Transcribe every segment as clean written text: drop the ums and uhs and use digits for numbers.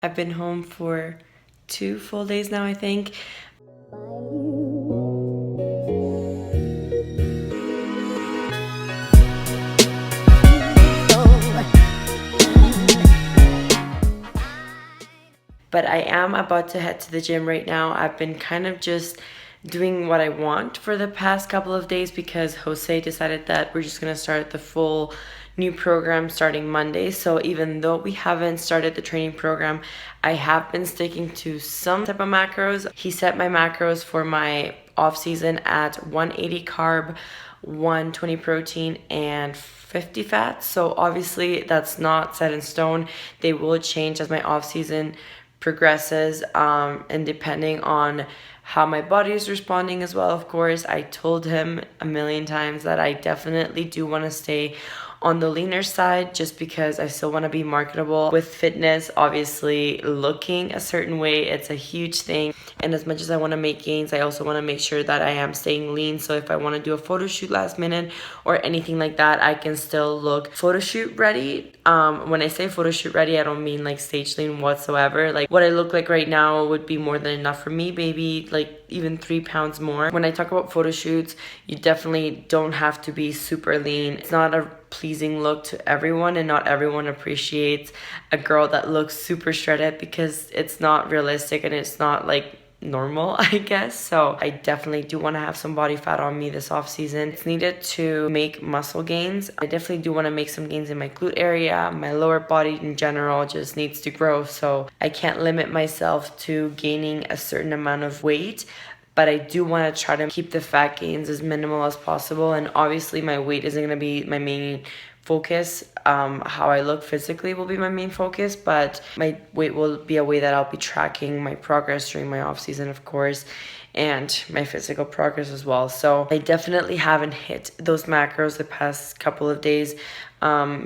I've been home for 2 full days now, I think. But I am about to head to the gym right now. I've been kind of just doing what I want for the past couple of days because Jose decided that we're just gonna start the full new program starting Monday. So even though we haven't started the training program, I have been sticking to some type of macros. He set my macros for my off season at 180 carb, 120 protein, and 50 fat. So obviously that's not set in stone. They will change as my off season progresses, and depending on how my body is responding as well. Of course, I told him a million times that I definitely do want to stay on the leaner side just because I still want to be marketable with fitness. Obviously, looking a certain way, it's a huge thing. And as much as I want to make gains, I also want to make sure that I am staying lean. So if I want to do a photo shoot last minute or anything like that, I can still look photo shoot ready. When I say photo shoot ready, I don't mean like stage lean whatsoever. Like what I look like right now would be more than enough for me, maybe like even 3 pounds more. When I talk about photo shoots, you definitely don't have to be super lean. It's not a pleasing look to everyone, and not everyone appreciates a girl that looks super shredded because it's not realistic and it's not like normal, I guess. So I definitely do want to have some body fat on me this off season. It's needed to make muscle gains. I definitely do want to make some gains in my glute area. My lower body in general just needs to grow, so I can't limit myself to gaining a certain amount of weight, but I do want to try to keep the fat gains as minimal as possible. And obviously my weight isn't going to be my main focus. How I look physically will be my main focus, but my weight will be a way that I'll be tracking my progress during my off season, of course, and my physical progress as well. So I definitely haven't hit those macros the past couple of days,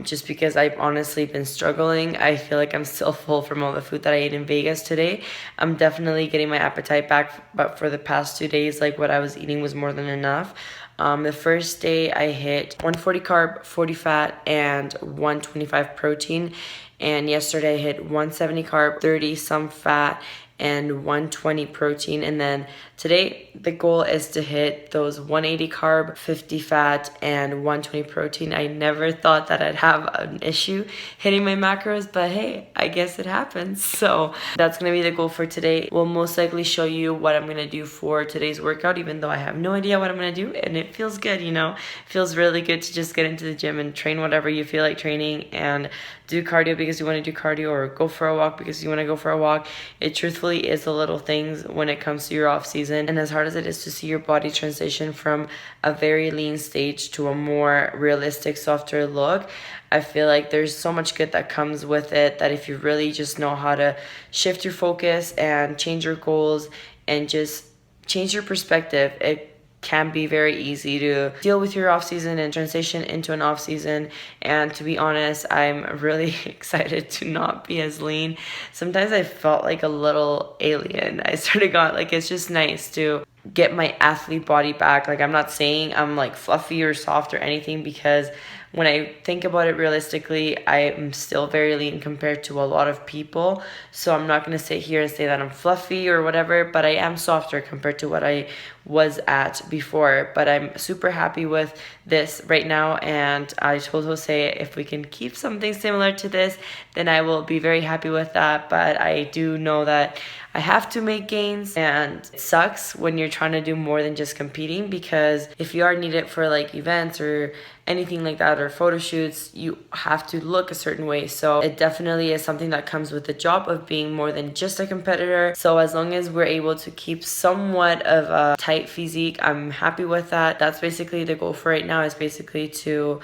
just because I've honestly been struggling. I feel like I'm still full from all the food that I ate in Vegas today. I'm definitely getting my appetite back, but for the past 2 days, like what I was eating was more than enough. The first day I hit 140 carb, 40 fat, and 125 protein. And yesterday I hit 170 carb, 30 some fat, and 120 protein. And then today the goal is to hit those 180 carb, 50 fat, and 120 protein. I never thought that I'd have an issue hitting my macros, but hey, I guess it happens. So that's gonna be the goal for today. We'll most likely show you what I'm gonna do for today's workout, even though I have no idea what I'm gonna do, and it feels good, you know. It feels really good to just get into the gym and train whatever you feel like training, and do cardio because you want to do cardio, or go for a walk because you want to go for a walk. It truthfully is the little things when it comes to your off season. And as hard as it is to see your body transition from a very lean stage to a more realistic, softer look, I feel like there's so much good that comes with it, that if you really just know how to shift your focus and change your goals and just change your perspective, it can be very easy to deal with your off season and transition into an off season. And to be honest, I'm really excited to not be as lean. Sometimes I felt like a little alien. I sort of got like, it's just nice to get my athlete body back. Like, I'm not saying I'm like fluffy or soft or anything, because when I think about it realistically, I am still very lean compared to a lot of people. So I'm not going to sit here and say that I'm fluffy or whatever, but I am softer compared to what I was at before. But I'm super happy with this right now, and I told Jose if we can keep something similar to this, then I will be very happy with that. But I do know that I have to make gains, and it sucks when you're trying to do more than just competing, because if you are needed for like events or anything like that, or photo shoots, you have to look a certain way. So it definitely is something that comes with the job of being more than just a competitor. So as long as we're able to keep somewhat of a tight physique, I'm happy with that. That's basically the goal for right now, is basically to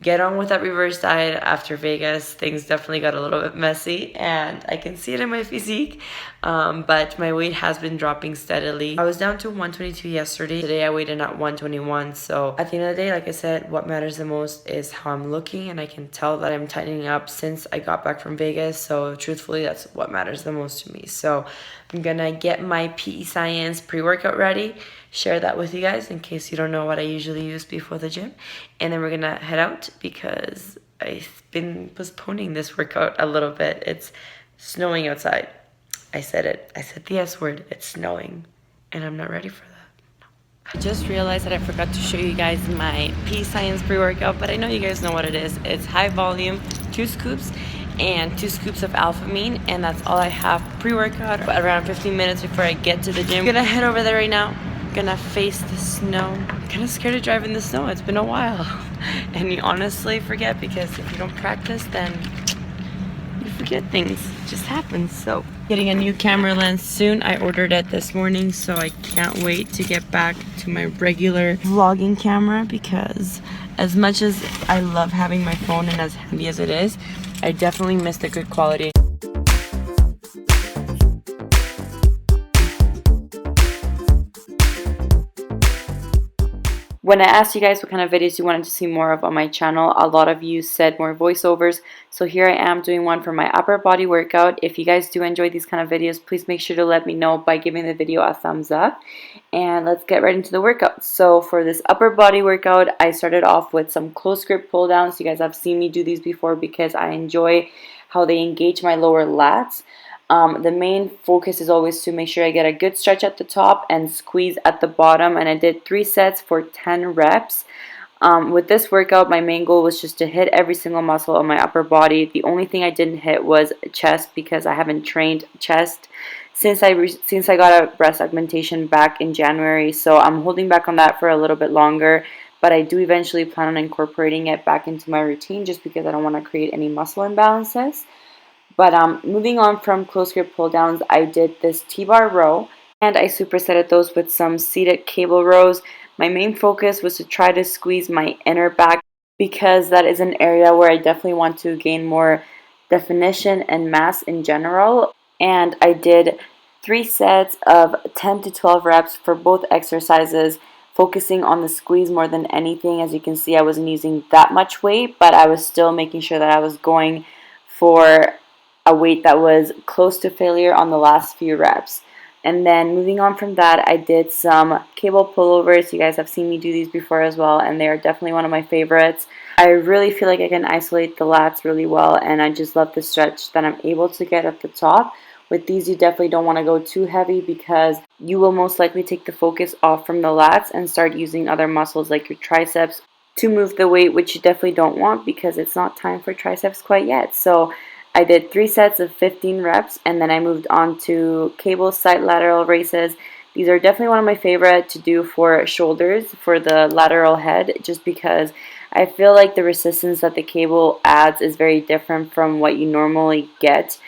get on with that reverse diet. After Vegas, things definitely got a little bit messy, and I can see it in my physique, but my weight has been dropping steadily. I was down to 122 yesterday. Today I weighed in at 121. So at the end of the day, like I said, what matters the most is how I'm looking, and I can tell that I'm tightening up since I got back from Vegas. So truthfully, that's what matters the most to me. So I'm gonna get my PE Science pre-workout ready, share that with you guys in case you don't know what I usually use before the gym, and then we're gonna head out because I've been postponing this workout a little bit. It's snowing outside. I said it. I said the S word. It's snowing. And I'm not ready for that. I just realized that I forgot to show you guys my P Science pre-workout, but I know you guys know what it is. It's high volume, 2 scoops, and 2 scoops of alphamine, and that's all I have pre-workout around 15 minutes before I get to the gym. I'm gonna head over there right now. Gonna face the snow. I'm kind of scared to drive in the snow. It's been a while. And you honestly forget, because if you don't practice, then you forget things. It just happens. So getting a new camera lens soon. I ordered it this morning, so I can't wait to get back to my regular vlogging camera, because as much as I love having my phone and as handy as it is, I definitely miss the good quality. When I asked you guys what kind of videos you wanted to see more of on my channel, a lot of you said more voiceovers. So here I am doing one for my upper body workout. If you guys do enjoy these kind of videos, please make sure to let me know by giving the video a thumbs up. And let's get right into the workout. So for this upper body workout, I started off with some close grip pull downs. You guys have seen me do these before because I enjoy how they engage my lower lats. The main focus is always to make sure I get a good stretch at the top and squeeze at the bottom, and I did 3 sets for 10 reps. With this workout, my main goal was just to hit every single muscle on my upper body. The only thing I didn't hit was chest, because I haven't trained chest since I got a breast augmentation back in January, so I'm holding back on that for a little bit longer. But I do eventually plan on incorporating it back into my routine, just because I don't want to create any muscle imbalances. But moving on from close grip pull downs, I did this T-bar row, and I supersetted those with some seated cable rows. My main focus was to try to squeeze my inner back, because that is an area where I definitely want to gain more definition and mass in general. And I did 3 sets of 10 to 12 reps for both exercises, focusing on the squeeze more than anything. As you can see, I wasn't using that much weight, but I was still making sure that I was going for a weight that was close to failure on the last few reps. And then moving on from that, I did some cable pullovers. You guys have seen me do these before as well, and they are definitely one of my favorites. I really feel like I can isolate the lats really well, and I just love the stretch that I'm able to get at the top. With these, you definitely don't want to go too heavy, because you will most likely take the focus off from the lats and start using other muscles like your triceps to move the weight, which you definitely don't want, because it's not time for triceps quite yet. So I did 3 sets of 15 reps, and then I moved on to cable side lateral raises. These are definitely one of my favorite to do for shoulders, for the lateral head, just because I feel like the resistance that the cable adds is very different from what you normally get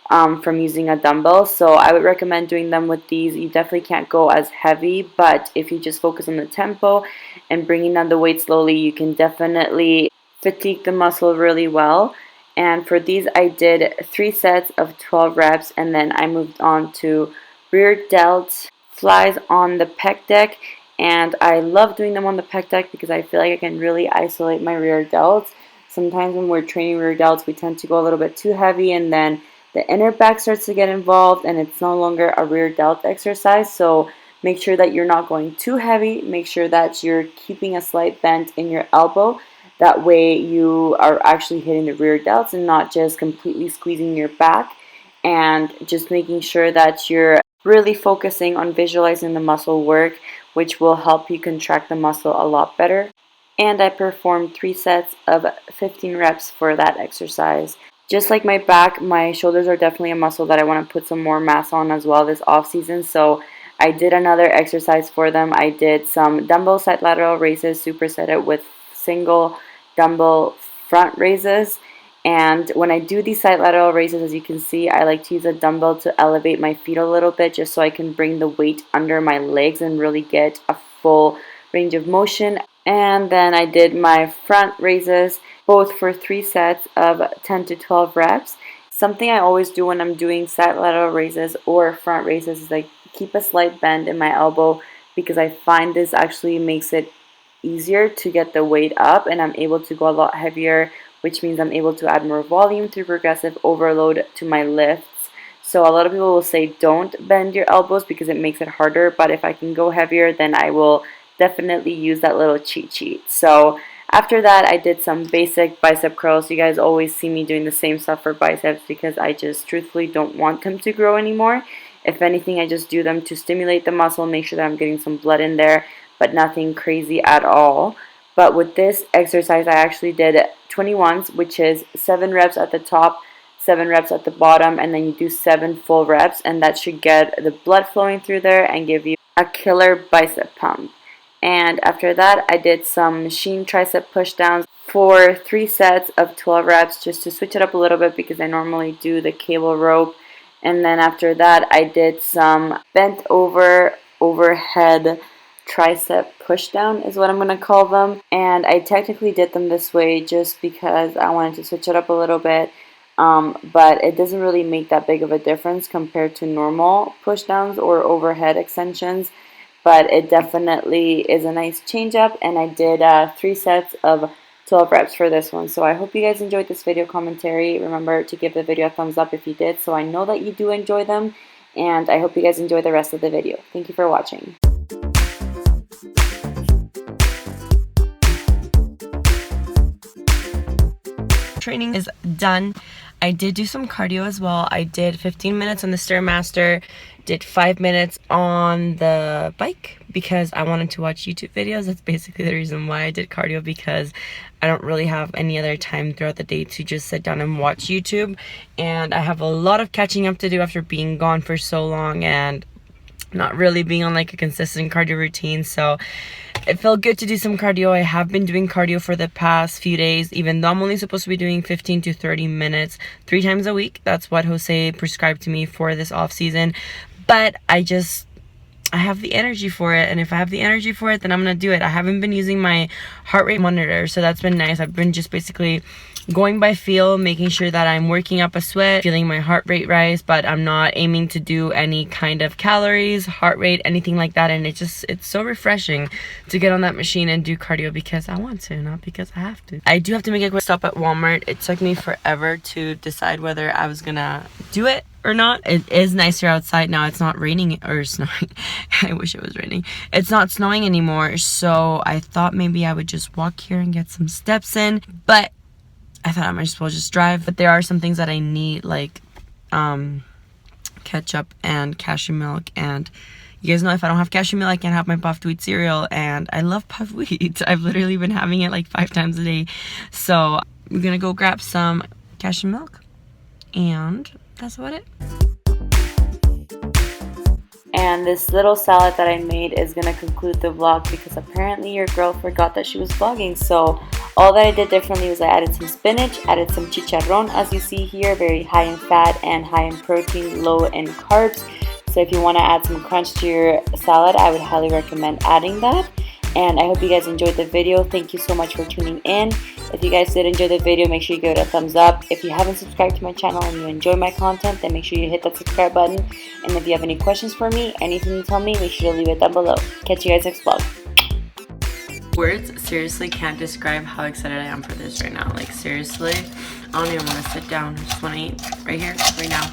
from using a dumbbell. So I would recommend doing them with these. You definitely can't go as heavy, but if you just focus on the tempo and bringing down the weight slowly, you can definitely fatigue the muscle really well. And for these, I did 3 sets of 12 reps, and then I moved on to rear delt flies on the pec deck. And I love doing them on the pec deck because I feel like I can really isolate my rear delts. Sometimes when we're training rear delts, we tend to go a little bit too heavy, and then the inner back starts to get involved, and it's no longer a rear delt exercise. So make sure that you're not going too heavy. Make sure that you're keeping a slight bend in your elbow. That way you are actually hitting the rear delts and not just completely squeezing your back, and just making sure that you're really focusing on visualizing the muscle work, which will help you contract the muscle a lot better. And I performed 3 sets of 15 reps for that exercise. Just like my back, my shoulders are definitely a muscle that I want to put some more mass on as well this off season. So I did another exercise for them. I did some dumbbell side lateral raises, superset it with single dumbbell front raises. And when I do these side lateral raises, as you can see, I like to use a dumbbell to elevate my feet a little bit, just so I can bring the weight under my legs and really get a full range of motion. And then I did my front raises, both for 3 sets of 10 to 12 reps. Something I always do when I'm doing side lateral raises or front raises is I keep a slight bend in my elbow, because I find this actually makes it easier to get the weight up, and I'm able to go a lot heavier, which means I'm able to add more volume through progressive overload to my lifts. So a lot of people will say don't bend your elbows because it makes it harder, but if I can go heavier, then I will definitely use that little cheat sheet. So After that, I did some basic bicep curls. You guys always see me doing the same stuff for biceps because I just truthfully don't want them to grow anymore. If anything, I just do them to stimulate the muscle, make sure that I'm getting some blood in there, but nothing crazy at all. But with this exercise, I actually did 21s, which is 7 reps at the top, 7 reps at the bottom, and then you do 7 full reps, and that should get the blood flowing through there and give you a killer bicep pump. And after that, I did some machine tricep pushdowns for 3 sets of 12 reps just to switch it up a little bit because I normally do the cable rope. And then after that, I did some bent over overhead tricep pushdown is what I'm going to call them. And I technically did them this way just because I wanted to switch it up a little bit. But it doesn't really make that big of a difference compared to normal pushdowns or overhead extensions. But it definitely is a nice change up, and I did 3 sets of 12 reps for this one. So I hope you guys enjoyed this video commentary. Remember to give the video a thumbs up if you did, so I know that you do enjoy them, and I hope you guys enjoy the rest of the video. Thank you for watching. Training is done. I did do some cardio as well. I did 15 minutes on the Stairmaster, did 5 minutes on the bike because I wanted to watch YouTube videos. That's basically the reason why I did cardio, because I don't really have any other time throughout the day to just sit down and watch YouTube. And I have a lot of catching up to do after being gone for so long and not really being on like a consistent cardio routine. So it felt good to do some cardio. I have been doing cardio for the past few days, even though I'm only supposed to be doing 15 to 30 minutes 3 times a week. That's what Jose prescribed to me for this off season. But I have the energy for it, and if I have the energy for it, then I'm gonna do it. I haven't been using my heart rate monitor, so that's been nice. I've been just basically going by feel, making sure that I'm working up a sweat, feeling my heart rate rise, but I'm not aiming to do any kind of calories, heart rate, anything like that. And it's so refreshing to get on that machine and do cardio because I want to, not because I have to. I do have to make a quick stop at Walmart. It took me forever to decide whether I was gonna do it or not. It is nicer outside now. It's not raining or snowing. I wish it was raining. It's not snowing anymore, so I thought maybe I would just walk here and get some steps in, but I thought I might as well just drive. But there are some things that I need, like ketchup and cashew milk, and you guys know if I don't have cashew milk, I can't have my puffed wheat cereal, and I love puffed wheat. I've literally been having it like 5 times a day. So we're gonna go grab some cashew milk, and that's about it. And this little salad that I made is gonna conclude the vlog because apparently your girl forgot that she was vlogging. So all that I did differently was I added some spinach, added some chicharron, as you see here, very high in fat and high in protein, low in carbs. So if you want to add some crunch to your salad, I would highly recommend adding that. And I hope you guys enjoyed the video. Thank you so much for tuning in. If you guys did enjoy the video, make sure you give it a thumbs up. If you haven't subscribed to my channel and you enjoy my content, then make sure you hit that subscribe button. And if you have any questions for me, anything to tell me, make sure to leave it down below. Catch you guys next vlog. Words seriously can't describe how excited I am for this right now. Like seriously, I don't even want to sit down. I just want to eat right here, right now.